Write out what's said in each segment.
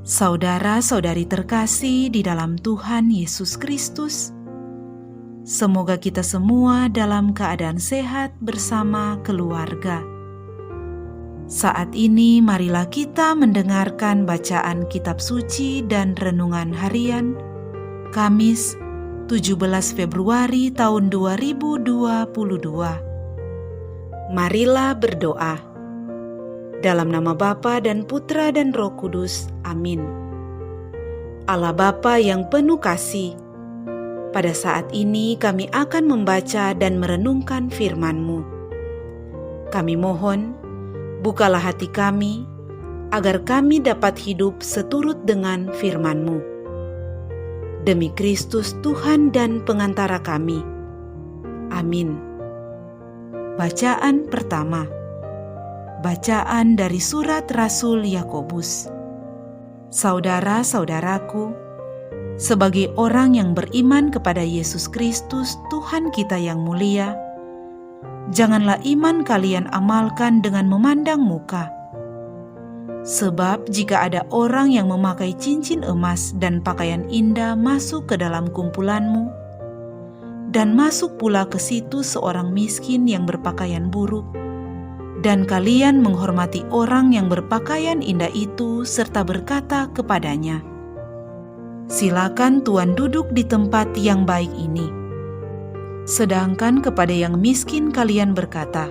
Saudara-saudari terkasih di dalam Tuhan Yesus Kristus, semoga kita semua dalam keadaan sehat bersama keluarga. Saat ini marilah kita mendengarkan bacaan kitab suci dan renungan harian Kamis 17 Februari tahun 2022. Marilah berdoa. Dalam nama Bapa dan Putra dan Roh Kudus. Amin. Allah Bapa yang penuh kasih, pada saat ini kami akan membaca dan merenungkan firman-Mu. Kami mohon, bukalah hati kami, agar kami dapat hidup seturut dengan firman-Mu. Demi Kristus Tuhan dan pengantara kami. Amin. Bacaan pertama. Bacaan dari surat Rasul Yakobus. Saudara-saudaraku, sebagai orang yang beriman kepada Yesus Kristus Tuhan kita yang mulia, janganlah iman kalian amalkan dengan memandang muka. Sebab jika ada orang yang memakai cincin emas dan pakaian indah masuk ke dalam kumpulanmu, dan masuk pula ke situ seorang miskin yang berpakaian buruk, dan kalian menghormati orang yang berpakaian indah itu serta berkata kepadanya, "Silakan Tuan duduk di tempat yang baik ini." Sedangkan kepada yang miskin kalian berkata,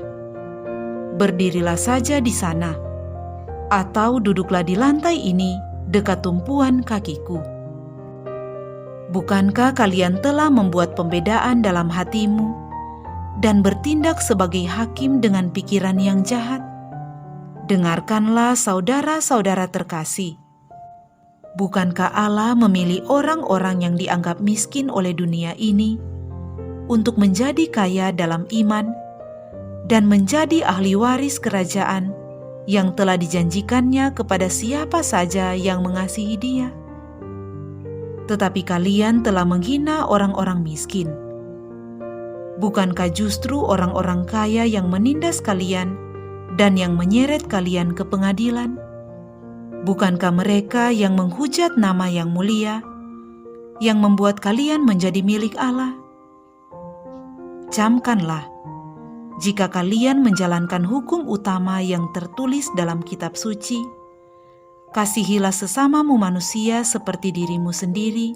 "Berdirilah saja di sana," atau "Duduklah di lantai ini dekat tumpuan kakiku." Bukankah kalian telah membuat pembedaan dalam hatimu dan bertindak sebagai hakim dengan pikiran yang jahat? Dengarkanlah saudara-saudara terkasih. Bukankah Allah memilih orang-orang yang dianggap miskin oleh dunia ini untuk menjadi kaya dalam iman dan menjadi ahli waris kerajaan yang telah dijanjikannya kepada siapa saja yang mengasihi Dia? Tetapi kalian telah menghina orang-orang miskin. Bukankah justru orang-orang kaya yang menindas kalian dan yang menyeret kalian ke pengadilan? Bukankah mereka yang menghujat nama yang mulia, yang membuat kalian menjadi milik Allah? Camkanlah, jika kalian menjalankan hukum utama yang tertulis dalam kitab suci, kasihilah sesamamu manusia seperti dirimu sendiri,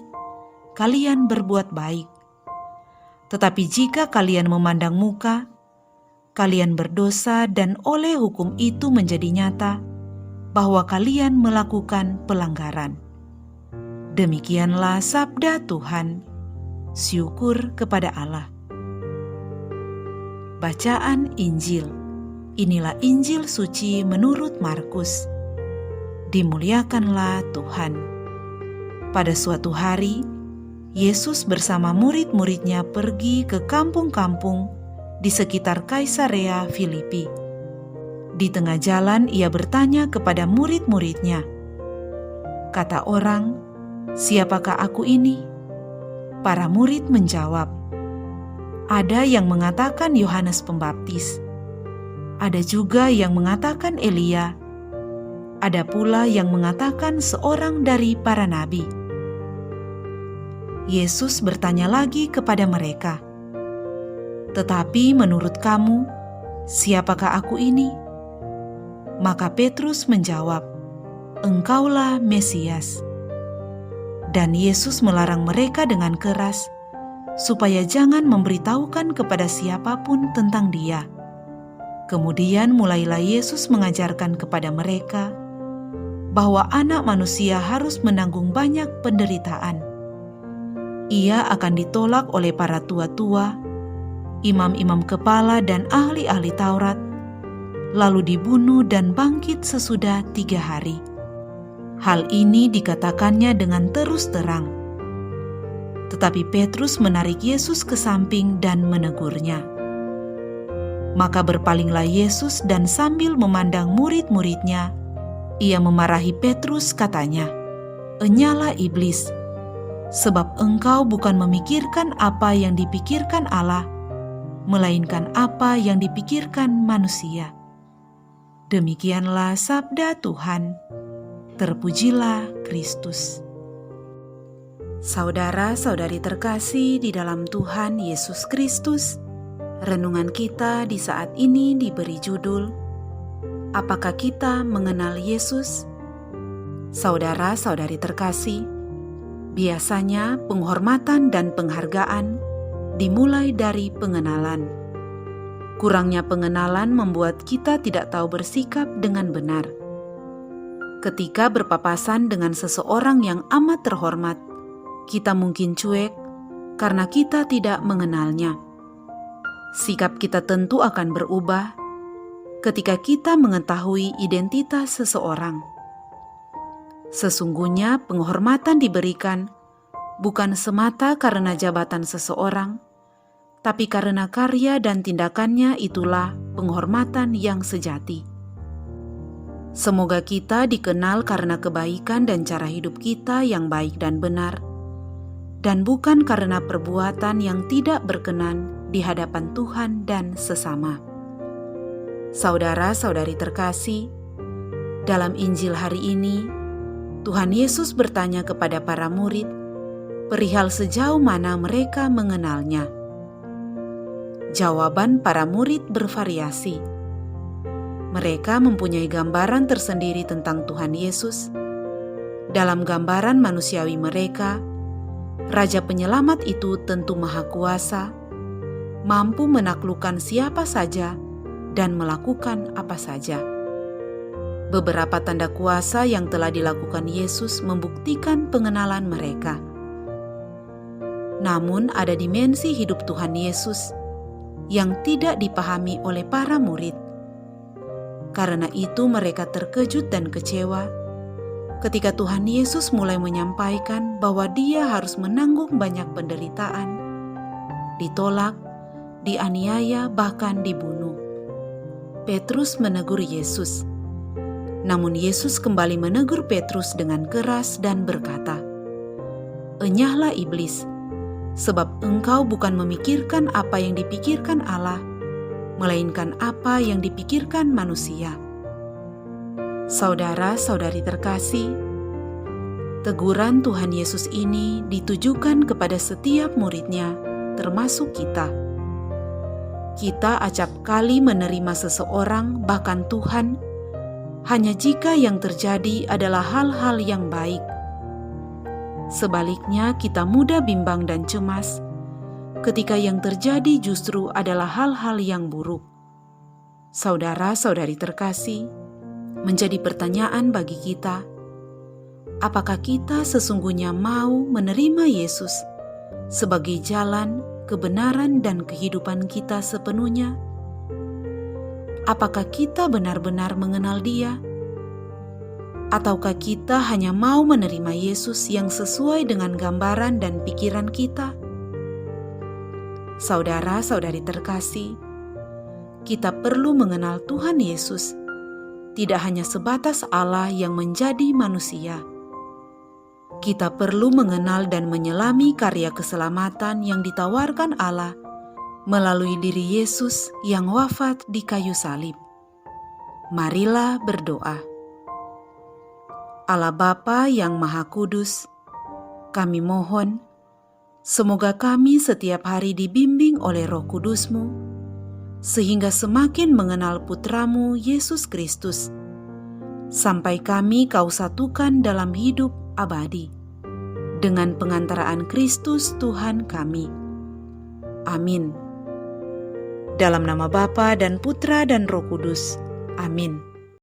kalian berbuat baik. Tetapi jika kalian memandang muka, kalian berdosa dan oleh hukum itu menjadi nyata bahwa kalian melakukan pelanggaran. Demikianlah sabda Tuhan. Syukur kepada Allah. Bacaan Injil. Inilah Injil suci menurut Markus. Dimuliakanlah Tuhan. Pada suatu hari, Yesus bersama murid-muridnya pergi ke kampung-kampung di sekitar Kaisarea Filipi. Di tengah jalan ia bertanya kepada murid-muridnya, "Kata orang, siapakah aku ini?" Para murid menjawab, "Ada yang mengatakan Yohanes Pembaptis, ada juga yang mengatakan Elia, ada pula yang mengatakan seorang dari para nabi." Yesus bertanya lagi kepada mereka, "Tetapi menurut kamu, siapakah aku ini?" Maka Petrus menjawab, "Engkaulah Mesias." Dan Yesus melarang mereka dengan keras, supaya jangan memberitahukan kepada siapapun tentang Dia. Kemudian mulailah Yesus mengajarkan kepada mereka bahwa Anak Manusia harus menanggung banyak penderitaan. Ia akan ditolak oleh para tua-tua, imam-imam kepala dan ahli-ahli Taurat, lalu dibunuh dan bangkit sesudah 3 hari. Hal ini dikatakannya dengan terus terang. Tetapi Petrus menarik Yesus ke samping dan menegurnya. Maka berpalinglah Yesus dan sambil memandang murid-muridnya, ia memarahi Petrus katanya, "Enyalah iblis, sebab engkau bukan memikirkan apa yang dipikirkan Allah, melainkan apa yang dipikirkan manusia." Demikianlah sabda Tuhan. Terpujilah Kristus. Saudara-saudari terkasih di dalam Tuhan Yesus Kristus, renungan kita di saat ini diberi judul, Apakah kita mengenal Yesus? Saudara-saudari terkasih, biasanya penghormatan dan penghargaan dimulai dari pengenalan. Kurangnya pengenalan membuat kita tidak tahu bersikap dengan benar. Ketika berpapasan dengan seseorang yang amat terhormat, kita mungkin cuek karena kita tidak mengenalnya. Sikap kita tentu akan berubah ketika kita mengetahui identitas seseorang. Sesungguhnya penghormatan diberikan bukan semata karena jabatan seseorang, tapi karena karya dan tindakannya. Itulah penghormatan yang sejati. Semoga kita dikenal karena kebaikan dan cara hidup kita yang baik dan benar, dan bukan karena perbuatan yang tidak berkenan di hadapan Tuhan dan sesama. Saudara-saudari terkasih, dalam Injil hari ini, Tuhan Yesus bertanya kepada para murid perihal sejauh mana mereka mengenalnya. Jawaban para murid bervariasi. Mereka mempunyai gambaran tersendiri tentang Tuhan Yesus. Dalam gambaran manusiawi mereka, Raja Penyelamat itu tentu maha kuasa, mampu menaklukkan siapa saja dan melakukan apa saja. Beberapa tanda kuasa yang telah dilakukan Yesus membuktikan pengenalan mereka. Namun ada dimensi hidup Tuhan Yesus yang tidak dipahami oleh para murid. Karena itu mereka terkejut dan kecewa ketika Tuhan Yesus mulai menyampaikan bahwa Dia harus menanggung banyak penderitaan, ditolak, dianiaya, bahkan dibunuh. Petrus menegur Yesus. Namun Yesus kembali menegur Petrus dengan keras dan berkata, "Enyahlah iblis, sebab engkau bukan memikirkan apa yang dipikirkan Allah, melainkan apa yang dipikirkan manusia." Saudara-saudari terkasih, teguran Tuhan Yesus ini ditujukan kepada setiap muridnya, termasuk kita. Kita acap kali menerima seseorang, bahkan Tuhan, hanya jika yang terjadi adalah hal-hal yang baik. Sebaliknya, kita mudah bimbang dan cemas ketika yang terjadi justru adalah hal-hal yang buruk. Saudara-saudari terkasih, menjadi pertanyaan bagi kita, apakah kita sesungguhnya mau menerima Yesus sebagai jalan, kebenaran, dan kehidupan kita sepenuhnya? Apakah kita benar-benar mengenal Dia? Ataukah kita hanya mau menerima Yesus yang sesuai dengan gambaran dan pikiran kita? Saudara-saudari terkasih, kita perlu mengenal Tuhan Yesus, tidak hanya sebatas Allah yang menjadi manusia. Kita perlu mengenal dan menyelami karya keselamatan yang ditawarkan Allah melalui diri Yesus yang wafat di kayu salib. Marilah berdoa. Allah Bapa yang Maha Kudus, kami mohon, semoga kami setiap hari dibimbing oleh Roh Kudus-Mu, sehingga semakin mengenal Putra-Mu Yesus Kristus, sampai kami Kau satukan dalam hidup abadi, dengan pengantaraan Kristus Tuhan kami. Amin. Dalam nama Bapa dan Putra dan Roh Kudus. Amin.